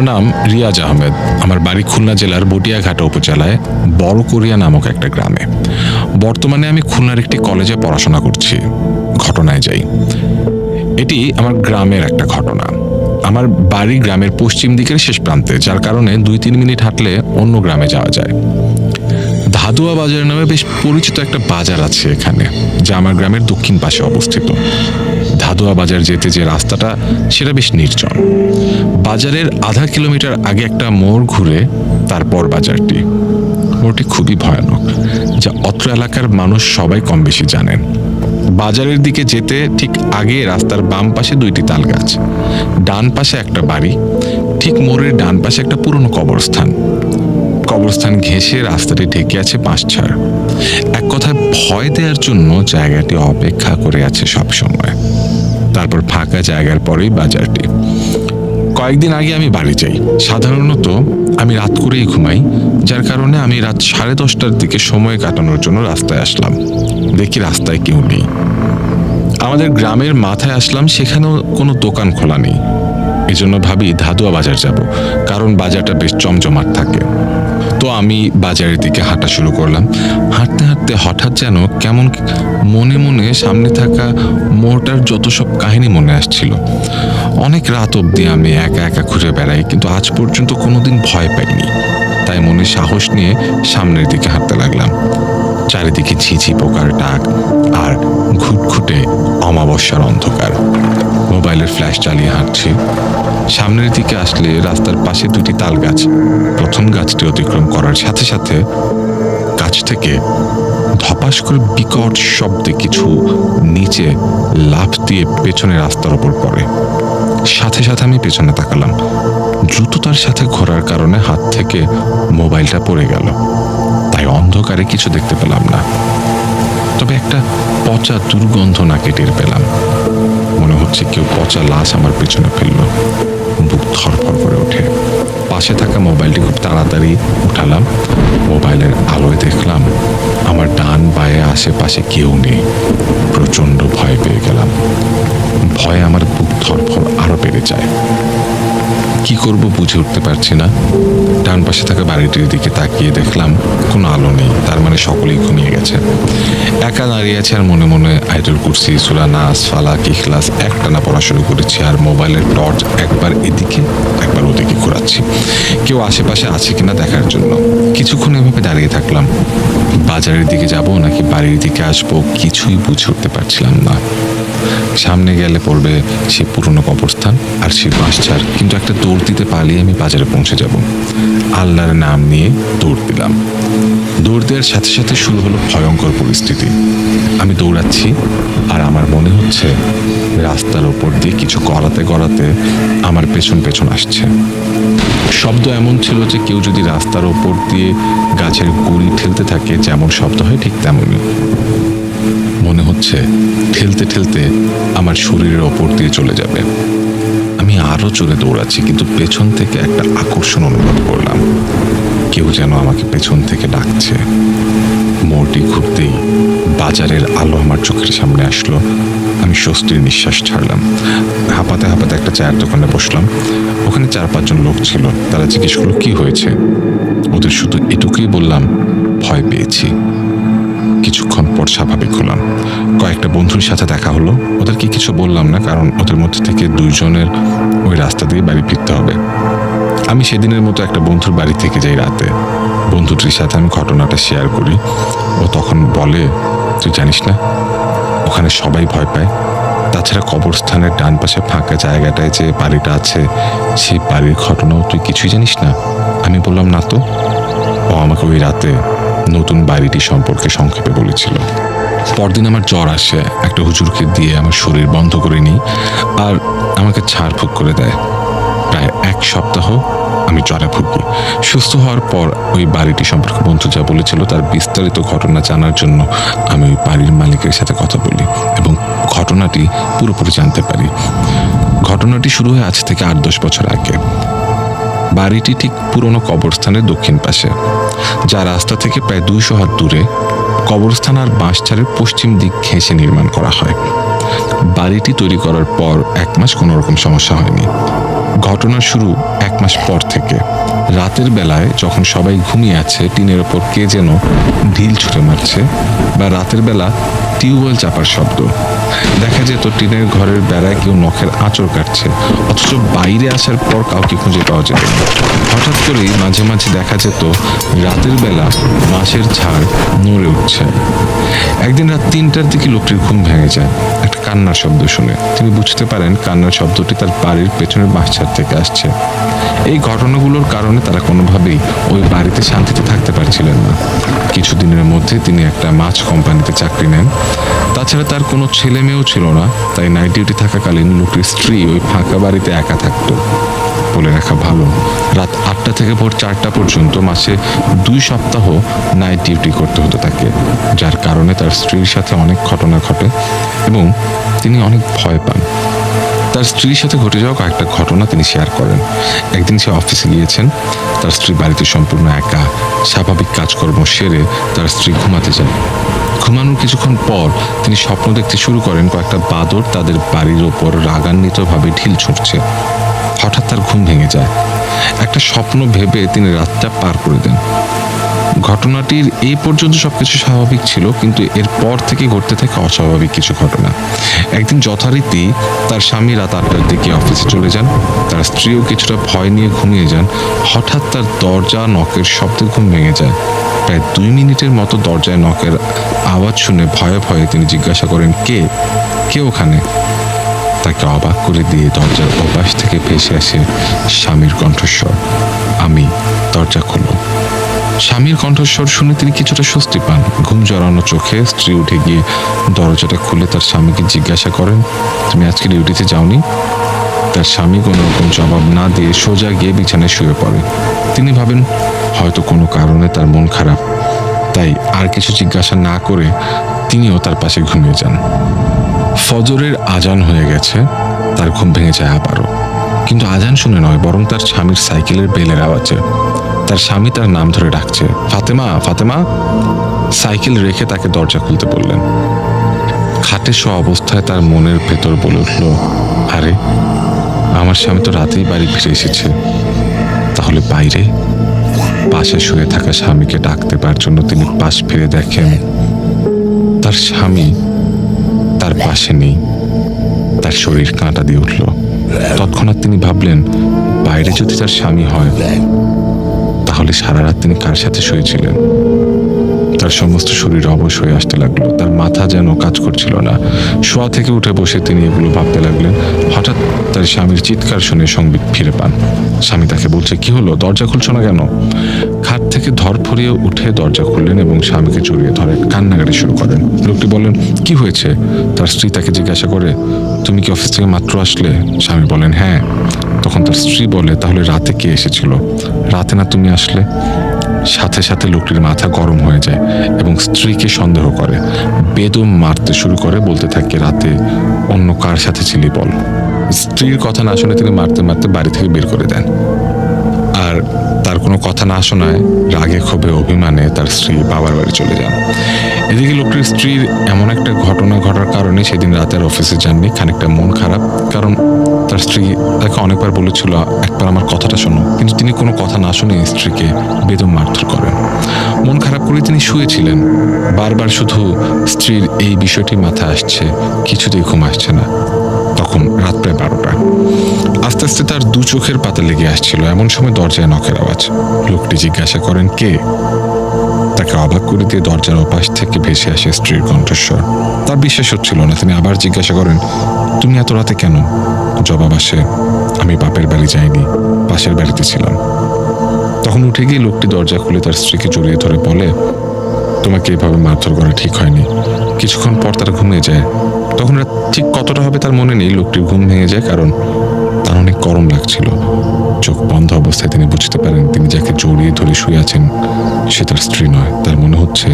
আমার নাম রিয়াজ আহমেদ। আমার বাড়ি খুলনা জেলার বটিয়াঘাটা উপজেলায় বড়করিয়া নামক একটা গ্রামে। বর্তমানে আমি খুলনার একটি কলেজে পড়াশোনা করছি। ঘটনায় যাই, এটি আমার গ্রামের একটা ঘটনা। আমার বাড়ি গ্রামের পশ্চিম দিকের শেষ প্রান্তে, যার কারণে 2-3 মিনিট হাঁটলে অন্য গ্রামে যাওয়া যায়। ধাদুয়া বাজার নামে বেশ পরিচিত একটা বাজার আছে এখানে, যা আমার গ্রামের দক্ষিণ পাশে অবস্থিত। ধাদুয়া বাজার যেতে যে রাস্তাটা, সেটা বেশ নির্জন। বাজারের আধা কিলোমিটার আগে একটা মোড় ঘুরে তারপর বাজারটি। মোড়টি খুবই ভয়ানক, যা অত্র এলাকার মানুষ সবাই কম বেশি জানেন। বাজারের দিকে যেতে ঠিক আগে রাস্তার বাম পাশে 2টি তাল গাছ, ডান পাশে একটা বাড়ি, ঠিক মোড়ের ডান পাশে একটা পুরনো কবরস্থান। কবরস্থান ঘেঁষে রাস্তাটি ঢেকে আছে বাঁশঝাড়। এক কথায় ভয় দেওয়ার জন্য জায়গাটি অপেক্ষা করে আছে সব সময়। তারপর ফাঁকা জায়গার পরেই বাজারটি। কয়েকদিন আগে আমি বাড়ি যাই। সাধারণত আমি রাত করেই ঘুমাই, যার কারণে আমি রাত 10:30টার দিকে সময় কাটানোর জন্য রাস্তায় আসলাম। দেখি রাস্তায় কেউ নেই। আমাদের গ্রামের মাথায় আসলাম, সেখানেও কোনো দোকান খোলা নেই। এজন্য ভাবি ধাদুয়া বাজার যাব, কারণ বাজারটা বেশ জমজমাট থাকে। তো আমি বাজারের দিকে হাঁটা শুরু করলাম। হাঁটতে হাঁটতে হঠাৎ যেন কেমন মনে মনে সামনে থাকা মোড়টার যত সব কাহিনী মনে আসছিল। অনেক রাত অবধি আমি একা একা ঘুরে বেড়াই, কিন্তু আজ পর্যন্ত কোনোদিন ভয় পাইনি। তাই মনে সাহস নিয়ে সামনের দিকে হাঁটতে লাগলাম। চারিদিকে ঝিঝি পোকার ডাক আর ঘুটঘুটে অমাবস্যার অন্ধকার। মোবাইলের ফ্ল্যাশ চালিয়ে হাঁটছি। সামনের দিকে আসলে রাস্তার পাশে 2টি তাল গাছ। প্রথম গাছটি অতিক্রম করার সাথে সাথে গাছ থেকে ধপাস করে বিকট শব্দে কিছু নিচে লাফ দিয়ে পেছনে রাস্তার ওপর পড়ে। সাথে সাথে আমি পেছনে তাকালাম। দ্রুততার সাথে ঘোরার কারণে হাত থেকে মোবাইলটা পড়ে গেল, তাই অন্ধকারে কিছু দেখতে পেলাম না। তবে একটা পচা দুর্গন্ধ নাকে টের পেলাম। মনে হচ্ছে কেউ পচা লাশ আমার পেছনে ফেললো। বুক ধরফর করে ওঠে। পাশে থাকা মোবাইলটি খুব তাড়াতাড়ি উঠালাম। মোবাইলের আলোয় দেখলাম আমার ডান বায়ে আশেপাশে কেউ নেই। প্রচণ্ড ভয় পেয়ে গেলাম। ভয়ে আমার বুক ধরফর আরো বেড়ে যায়। কি করব বুঝে উঠতে পারছি না। ডান পাশে থাকা বাড়িটির দিকে তাকিয়ে দেখলাম কোনো আলো নেই, তার মানে সকলেই ঘুমিয়ে গেছে। একা দাঁড়িয়ে আছে আর মনে মনে আয়াতুল কুরসি, সূরা নাস, ফালাক, ইখলাস একটানা পড়া শুরু করেছি। আর মোবাইলের টর্চ একবার এদিকে একবার ওদিকে ঘোরাচ্ছি, কেউ আশেপাশে আছে কিনা দেখার জন্য। কিছুক্ষণ এভাবে দাঁড়িয়ে থাকলাম। বাজারের দিকে যাব নাকি বাড়ির দিকে আসবো কিছুই বুঝে উঠতে পারছিলাম না। সামনে গেলে পড়বে সেই পুরনো কবরস্থান আর সেই বাঁশঝাড়, কিন্তু একটা দৌড় দিতে পারলেই আমি বাজারে পৌঁছে যাব। আল্লাহর নাম নিয়ে দৌড় দিলাম। দৌড় দেওয়ার সাথে সাথে শুরু হলো ভয়ঙ্কর পরিস্থিতি। আমি দৌড়াচ্ছি আর আমার মনে হচ্ছে রাস্তার ওপর দিয়ে কিছু গড়াতে গড়াতে আমার পেছন পেছন আসছে। শব্দ এমন ছিল যে কেউ যদি রাস্তার ওপর দিয়ে গাছের গুঁড়ি ঠেলতে থাকে যেমন শব্দ হয়, ঠিক তেমনই মনে হচ্ছে ঠেলতে ঠেলতে আমার শরীরের ওপর দিয়ে চলে যাবে। আমি আরো জোরে দৌড়াচ্ছি, কিন্তু পেছন থেকে একটা আকর্ষণ অনুভব করলাম। কেউ যেন আমাকে পেছন থেকে ডাকছে। মোড়টি ঘুরতেই বাজারের আলো আমার চোখের সামনে আসলো। আমি স্বস্তির নিঃশ্বাস ছাড়লাম। হাঁপাতে হাঁপাতে একটা চায়ের দোকানে বসলাম। ওখানে 4-5 জন লোক ছিল। তারা জিজ্ঞেস করলো কি হয়েছে। ওদের শুধু এটুকুই বললাম, ভয় পেয়েছি। কিছুক্ষণ পর স্বাভাবিক হলাম। কয়েকটা বন্ধুর সাথে দেখা হলো। ওদেরকে কিছু বললাম না, কারণ ওদের মধ্যে থেকে 2 জনের ওই রাস্তা দিয়ে বাড়ি ফিরতে হবে। আমি সেদিনের মতো একটা বন্ধুর বাড়ি থেকে যাই রাতে। বন্ধুটির সাথে আমি ঘটনাটা শেয়ার করি। ও তখন বলে, তুই জানিস না ওখানে সবাই ভয় পায়। তাছাড়া কবরস্থানের ডান পাশে ফাঁকা জায়গাটায় যে বাড়িটা আছে, সেই বাড়ির ঘটনাও তুই কিছুই জানিস না। আমি বললাম না তো। ও আমাকে ওই রাতে নতুন বাড়িটি সম্পর্কে সংক্ষেপে বলেছিল। পরদিন আমার জ্বর আসে। একটা হুজুরকে দিয়ে আমার শরীর বন্ধ করে নিই আর আমাকে ঝাড়ফুঁক করে দেয়। প্রায় 1 সপ্তাহ আমি জ্বরে ভুগি। সুস্থ হওয়ার পর ওই বাড়িটি সম্পর্কে বন্ধু যা বলেছিল তার বিস্তারিত ঘটনা জানার জন্য আমি ওই বাড়ির মালিকের সাথে কথা বলি এবং ঘটনাটি পুরোপুরি জানতে পারি। ঘটনাটি শুরু হয় আজ থেকে 8-10 বছর আগে। বাড়িটি ঠিক পুরনো কবরস্থানের দক্ষিণ পাশে, যা রাস্তা থেকে প্রায় 200 হাত দূরে। কবরস্থান আর বাঁশঝাড়ের পশ্চিম দিক ঘেঁষে নির্মাণ করা হয়। বাড়িটি তৈরি করার পর 1 মাস কোনো রকম সমস্যা হয়নি। ঘটনার শুরু 1 মাস পর থেকে। রাতের বেলায় যখন সবাই ঘুমিয়ে আছে, টিনের ওপর কে যেন ঢিল ছুঁড়ে মারছে, বা রাতের বেলা টিউবওয়েল চাপার শব্দ। দেখা যেত টিনের ঘরের বেড়ায় কেউ নখের আঁচড় কাটছে, অথচ বাইরে আসার পর কাউকে খুঁজে পাওয়া যেত না। হঠাৎ করেই মাঝে মাঝে দেখা যেত রাতের বেলা বাঁশের ঝাড় নড়ে উঠছে। একদিন রাত 3টার দিকে লোকটির ঘুম ভেঙে যায় একটা কান্নার শব্দ শুনে। তিনি বুঝতে পারেন কান্নার শব্দটি তার বাড়ির পেছনের বাঁশঝাড় থেকে আসছে। এই ঘটনাগুলোর কারণে তারা কোনোভাবেই ওই বাড়িতে শান্তিতে থাকতে পারছিলেন না। কিছুদিনের মধ্যে তিনি একটা মাছ কোম্পানিতে চাকরি নেন। তাছাড়া তার কোনো ছেলে মেয়েও ছিল না, তাই নাইট ডিউটি থাকাকালীন লোকটির স্ত্রী ওই ফাঁকা বাড়িতে একা থাকতো। বলে রাখা ভালো, রাত 8টা থেকে ভোর 4টা পর্যন্ত মাসে 2 সপ্তাহ নাইট ডিউটি করতে হতো তাকে, যার কারণে তার স্ত্রীর সাথে অনেক ঘটনা ঘটে এবং তিনি অনেক ভয় পান। তার স্ত্রীর সাথে ঘটে যাওয়া কয়েকটা ঘটনা তিনি শেয়ার করেন। একদিন সে অফিসে গিয়েছেন, তার স্ত্রী বাড়িতে সম্পূর্ণ একা। স্বাভাবিক কাজকর্ম সেরে তার স্ত্রী ঘুমাতে যান। ঘুমানোর কিছুক্ষণ পর তিনি স্বপ্ন দেখতে শুরু করেন কয়েকটা বাদর তাদের বাড়ির ওপর রাগান্বিতভাবে ঢিল ছুঁড়ছে। হঠাৎ তার ঘুম ভেঙে যায়। একটা স্বপ্ন ভেবে তিনি রাতটা পার করে দেন। ঘটনাটির এই পর্যন্ত সবকিছু স্বাভাবিক ছিল, কিন্তু এরপর থেকে ঘটতে থাকে অস্বাভাবিক কিছু ঘটনা। একদিন যথারীতি তার স্বামী রাত 8টার দিকে অফিসে চলে যান। তার স্ত্রীও কিছুটা ভয় নিয়ে ঘুমিয়ে যান। হঠাৎ তার দরজা নকের শব্দে ঘুম ভেঙে যায়। প্রায় 2 মিনিটের মতো দরজায় নকের আওয়াজ শুনে ভয়ে ভয়ে তিনি জিজ্ঞাসা করেন, কে ওখানে? তাকে অবাক করে দিয়ে দরজার ওপাশ থেকে ভেসে আসে স্বামীর কণ্ঠস্বর, আমি, দরজা খোলো। স্বামীর কণ্ঠস্বর শুনে তিনি কিছুটা স্বস্তি পান। ঘুম জড়ানো চোখে স্ত্রী উঠে গিয়ে দরজাটা খুলে তার স্বামীকে জিজ্ঞাসা করেন, তুমি আজকে ডিউটিতে যাওনি? তার স্বামী কোনো রকম জবাব না দিয়ে সোজা গিয়ে বিছানায় শুয়ে পড়ে। তিনি ভাবেন হয়তো কোনো কারণে তার মন খারাপ, তাই আর কিছু জিজ্ঞাসা না করে তিনিও তার পাশে ঘুমিয়ে যান। ফজরের আজান হয়ে গেছে, তার ঘুম ভেঙে যায় আবারও। কিন্তু আজান শুনে নয়, বরং তার স্বামীর সাইকেলের বেলের আওয়াজে। তার স্বামী তার নাম ধরে ডাকছে, ফাতেমা, ফাতেমা। সাইকেল রেখে তাকে দরজা খুলতে বললেন। খাটে শোয়া অবস্থায় তার মনের ভেতর বলে উঠল, আরে আমার স্বামী তো রাতেই বাড়ি ফিরে এসেছে, তাহলে বাইরে? পাশে শুয়ে থাকা স্বামীকে ডাকতে পারার জন্য তিনি পাশ ফিরে দেখেন তার স্বামী তার পাশে নেই। তার শরীর কাঁটা দিয়ে উঠল। তৎক্ষণাৎ তিনি ভাবলেন, বাইরে যদি তার স্বামী হয়, তাহলে সারা রাত তিনি কার সাথে শুয়েছিলেন? তার সমস্ত শরীর অবশ হয়ে আসতে লাগলো। তার মাথা যেন কাজ করছিল না। শোয়া থেকে উঠে বসে তিনি এগুলো ভাবতে লাগলেন। হঠাৎ তার স্বামীর চিৎকার শুনে সংবিত ফিরে পান। স্বামী তাকে বলছে, কি হলো, দরজা খুলছো না কেন? খাট থেকে ধরফরিয়ে উঠে দরজা খুললেন এবং স্বামীকে জড়িয়ে ধরে কান্নাকাটি শুরু করেন। লোকটি বলেন, কি হয়েছে? তার স্ত্রী তাকে জিজ্ঞাসা করে, তুমি কি অফিস থেকে মাত্র আসলে? স্বামী বলেন, হ্যাঁ। তখন তার স্ত্রী বলে, তাহলে রাতে কে এসেছিল? রাতে না তুমি আসলে? সাথে সাথে লোকটির মাথা গরম হয়ে যায় এবং স্ত্রীকে সন্দেহ করে। বেদম মারতে শুরু করে, বলতে থাকে, রাতে অন্য কার সাথে ছিলি বল। স্ত্রীর কথা না শুনে তিনি মারতে মারতে বাড়ি থেকে বের করে দেন। আর তার কোনো কথা না শোনায় রাগে ক্ষোভে অভিমানে তার স্ত্রী বাবার বাড়ি চলে যান। এদিকে লোকটির স্ত্রীর এমন একটা ঘটনা ঘটার কারণে সেদিন রাতে আর অফিসে যাননি। খানিকটা মন খারাপ, কারণ তার স্ত্রী তাকে অনেকবার বলেছিল, একবার আমার কথাটা শোনো, কিন্তু তিনি কোনো কথা না শুনে স্ত্রীকে বেদম মারধর করেন। মন খারাপ করে তিনি শুয়েছিলেন। বারবার শুধু স্ত্রীর এই বিষয়টি মাথায় আসছে, কিছুতেই ঘুম আসছে না। তখন রাত প্রায় 12টা। আস্তে আস্তে তার 2 চোখের পাতা লেগে আসছিল। এমন সময় দরজায় নখের আওয়াজ। লোকটি জিজ্ঞাসা করেন, কে? তাকে অবাক করে দিয়ে দরজার ওপাশ থেকে ভেসে আসে স্ত্রীর কণ্ঠস্বর। তার বিশ্বাস হচ্ছিল না। তিনি আবার জিজ্ঞাসা করেন, তুমি এত রাতে কেন? জবাব আসে, আমি বাপের বাড়ি যাইনি, পাশের বাড়িতে ছিলাম। তখন উঠে গিয়ে লোকটি দরজা খুলে তার স্ত্রীকে জড়িয়ে ধরে বলে, তোমাকে এভাবে মারধর করা ঠিক হয়নি। কিছুক্ষণ পর তারা ঘুমিয়ে যায়। তখন রাত ঠিক কতটা হবে তার মনে নেই। লোকটির ঘুম ভেঙে যায়, কারণ তার অনেক গরম লাগছিল। চোখ বন্ধ অবস্থায় তিনি বুঝতে পারেন তিনি যাকে জড়িয়ে ধরে শুয়ে আছেন সে তার স্ত্রী নয়। তার মনে হচ্ছে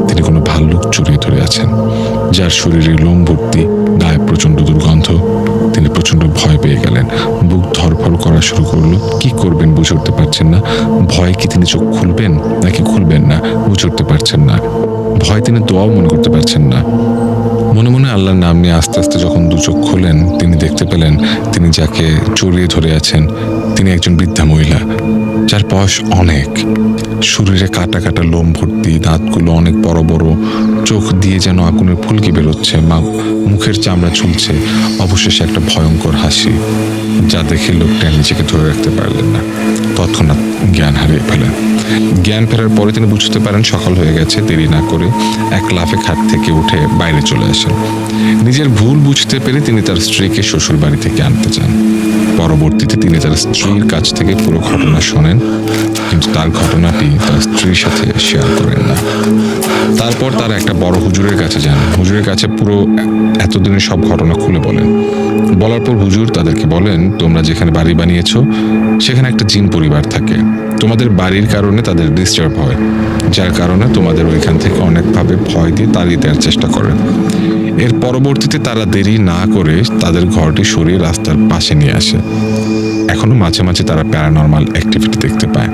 তিনি কোনো ভাল্লুক জড়িয়ে ধরে আছেন, যার শরীরে লোম ভর্তি, গায়ে প্রচণ্ড দুর্গন্ধ। তিনি প্রচণ্ড ভয় পেয়ে গেলেন। বুক ধরফর করা শুরু করলো। কি করবেন বুঝে উঠতে পারছেন না। ভয় কি তিনি চোখ খুলবেন নাকি খুলবেন না বুঝে উঠতে পারছেন না। ভয় তিনি দোয়াও মনে করতে পারছেন না। মনে মনে আল্লাহর নাম নিয়ে আস্তে আস্তে যখন দু চোখ খোলেন, তিনি দেখতে পেলেন তিনি যাকে জড়িয়ে ধরে আছেন তিনি একজন বৃদ্ধা মহিলা, যার বয়স অনেক। শরীরে কাটা কাটা লোম ভর্তি, দাঁতগুলো অনেক বড় বড়, চোখ দিয়ে যেন আগুনের ফুলকি বেরোচ্ছে, মুখের চামড়া ঝুলছে, অবশেষে একটা ভয়ঙ্কর হাসি, যা দেখে লোকটা নিজেকে ধরে রাখতে পারলেন না, তৎক্ষণাৎ জ্ঞান হারিয়ে ফেলেন। জ্ঞান ফেরার পরে তিনি বুঝতে পারেন সকাল হয়ে গেছে। দেরি না করে এক লাফে খাট থেকে উঠে বাইরে চলে আসেন। নিজের ভুল বুঝতে পেরে তিনি তার স্ত্রীকে শ্বশুর বাড়ি থেকে আনতে চান। পরবর্তীতে তিনি তার স্ত্রীর কাছ থেকে পুরো ঘটনা শোনেন, কিন্তু তার ঘটনাটি তার স্ত্রীর সাথে শেয়ার করেন না। তারপর তারা একটা বড় হুজুরের কাছে যান। হুজুরের কাছে পুরো এতদিনের সব ঘটনা খুলে বলেন। বলার পর হুজুর তাদেরকে বলেন, তোমরা যেখানে বাড়ি বানিয়েছ সেখানে একটা জিন পরিবার থাকে। তোমাদের বাড়ির কারণে তাদের ডিস্টার্ব হয়, যার কারণে তোমাদের ওইখান থেকে অনেকভাবে ভয় দিয়ে তাড়িয়ে দেওয়ার চেষ্টা করে। এর পরবর্তীতে তারা দেরি না করে তাদের ঘরটি সরিয়ে রাস্তার পাশে নিয়ে আসে। এখনো মাঝে মাঝে তারা প্যারানর্মাল অ্যাক্টিভিটি দেখতে পায়।